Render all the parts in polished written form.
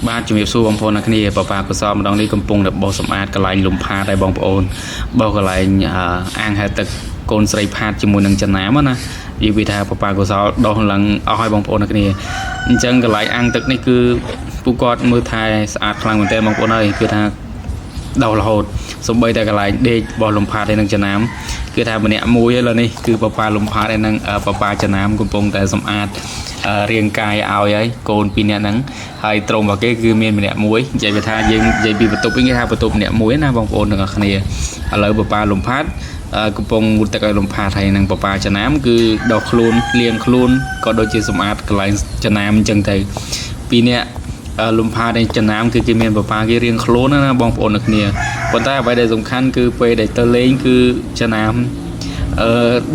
បាទជំរាបសួរបងប្អូនអ្នកគ្នាបបាកសលម្ដងនេះកំពុងតែបោសសម្អាតកន្លែងលំផាតឲ្យបងប្អូនបោសកន្លែងអាងហែទឹកកូនស្រីផាតជាមួយនឹងចំណាមណានិយាយពីថាបបាកសលដោះឡើងអស់ឲ្យបងប្អូនអ្នកគ្នាអញ្ចឹងកន្លែងអាងទឹកនេះគឺពួកគាត់មើលថែស្អាតខ្លាំងមែនទែនបងប្អូនអើយគឺថាដោះរហូតសំបីតែកន្លែងដេកបោះលំផាតឯនឹងចំណាមគឺថាម្នាក់មួយឯលើនេះគឺបបាលំផាតឯនឹងបបាចំណាមកំពុងតែសម្អាតរាងកាយឲ្យហើយកូនពីរនាក់ហ្នឹងហើយត្រង់របស់គេគឺមានម្នាក់មួយនិយាយថាយើងនិយាយពីបន្ទប់វិញគេថាបន្ទប់ម្នាក់មួយណាបងប្អូនទាំងអស់គ្នាឥឡូវបបាលំផាតកំពុងងូតទឹកឲ្យលំផាតហើយនឹងបបាចំណាមគឺដោះខ្លួនលាងខ្លួនក៏ដូចជាសម្អាតកន្លែងចំណាមអញ្ចឹងទៅពីរនាក់លំផាតនៃចំណាមគឺគេមានបបាគេរៀងខ្លួនណាបងប្អូនអ្នកគ្នាប៉ុន្តែអ្វីដែលសំខាន់គឺពេលដែលទៅលេងគឺចំណាម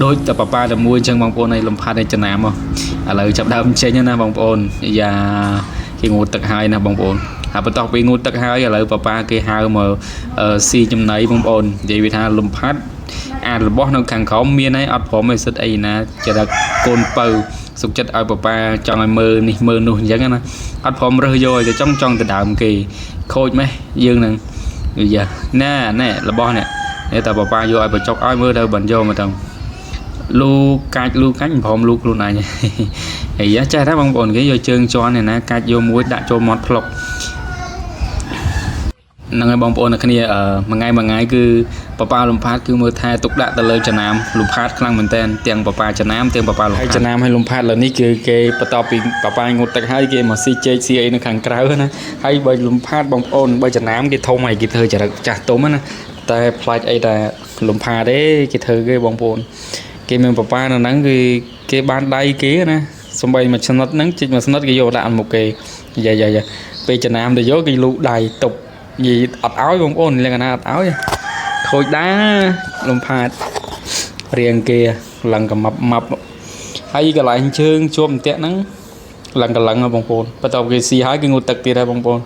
ដូចតែបបាតែមួយអញ្ចឹងបងប្អូនឲ្យលំផាតនៃចំណាមឥឡូវចាប់ដើមចេញណាបងប្អូនយ៉ាគេងូតទឹកហើយណាបងប្អូនហើយបន្ទាប់ពីងូតទឹកហើយឥឡូវបបាគេហៅមកស៊ីចំណីបងប្អូននិយាយវាថាលំផាត់អារបស់នៅខាងក្រោមមានហើយអត់ព្រមឲ្យសិតអីណាចរិតកូនបើសុខចិត្តឲ្យបបាចង់ឲ្យមើលនេះមើលនោះអញ្ចឹងណាអត់ព្រមរើសយកទៅចង់ទៅដើមគេខូចម៉េះយើងនឹងយ៉ាណែរបស់នេះតែបបាយកឲ្យបចុកឲ្យមើលទៅបានយកមកទៅលូកាច់មិនព្រមលូខ្លួនឯងហើយយ៉ាចេះតែបងប្អូនគេយកជើងជន់នេះណាកាច់យកមួយដាក់ចូលមាត់ផ្លុកហ្នឹងហើយបងប្អូនអ្នកគ្នាមួយថ្ងៃគឺបបាលំផាតគឺមើលថែទុកដាក់ទៅលើចំណាមលំផាតខ្លាំងមែនតើទាំងបបាចំណាមទាំងបបាលំផាតចំណាមហើយលំផាតលើនេះគឺគេបន្ទាប់ពីបបាងូតទឹកហើយគេមកស៊ីចេកស៊ីអីនៅខាងក្រៅណាហើយបើលំផាតបងប្អូនបើចំណាមគេធំហើយគេធ្វើចរិតចាស់ទុំណាតែផ្លាច់អីតែលំផាតទេគេធ្វើគេបងប្អូនគេមានបបានៅហ្នឹងគឺគេបានដៃគេណាសំបីមួយស្និតហ្នឹងជីកមួយស្និតគេយកដាក់មុខគេយ៉ាពេលចំណាមទៅយកគេលូកដៃតុបនិយាយអត់ឲ្យបងប្អូនលក្ខណៈអត់ឲ្យខូចដែរលំផាតរៀងគេឡើងកម៉ាប់ហើយកន្លែងជើងជួបអន្ទាក់ហ្នឹងឡើងកឡើងបងប្អូនបន្ទាប់គេស៊ីហើយគេងូតទឹកទៀតហើយបងប្អូន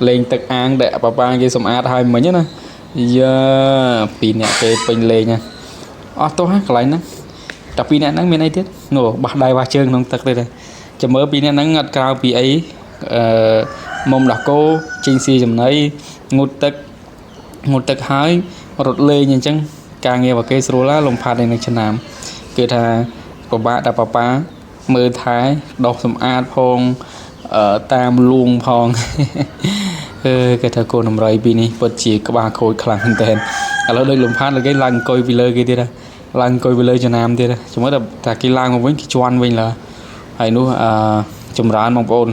លេងទឹកអាងដែលបបាគេសម្អាតហើយមិញណាយ៉ាពីរអ្នកគេពេញលេងណាអស់ទោះហើយកន្លែងហ្នឹងតែពីរអ្នកហ្នឹងមានអីទៀតនោះបោះដៃបោះជើងក្នុងទឹកទៀតចាំមើលពីរអ្នកហ្នឹងអត់ក្រៅពីអីមុំដោះគោចេញស៊ីចំណីងូតទឹកហើយរត់លេងអញ្ចឹងការងាររបស់គេស្រួលណាលំផាត់នៅចំណាមគឺថាពិបាកតែប៉ាមើលថែដោះសម្អាតផងតាមលួងផងគេថាកូនដំរីពីនេះពិតជាក្បាលខូចខ្លាំងមែនតើឥឡូវដូចលំផាត់គេឡើងអង្គុយពីលើគេទៀតឡើងអង្គុយពីលើចំណាមទៀតជំរឿតែគេឡើងមកវិញគេជន់វិញឡើហើយនោះចម្រើនបងប្អូន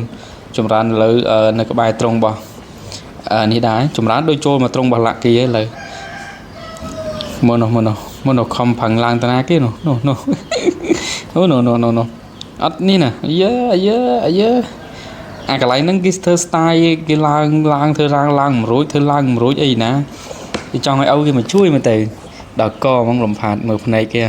ចម្រើនលើនៅក្បែរត្រង់របស់នេះដែរចម្រើនដូចចូលមកត្រង់របស់លាក់គេឯងលើមកខំផឹងឡើងតាណាគេនោះអត់នេះណាយើអាកន្លែងហ្នឹងគេធ្វើ style គេឡើងធ្វើឡើងមិនរួចធ្វើឡើងមិនរួចអីណាគេចង់ឲ្យឪគេមកជួយមកទៅដល់កហ្មងលំផាតមើលភ្នែកគេ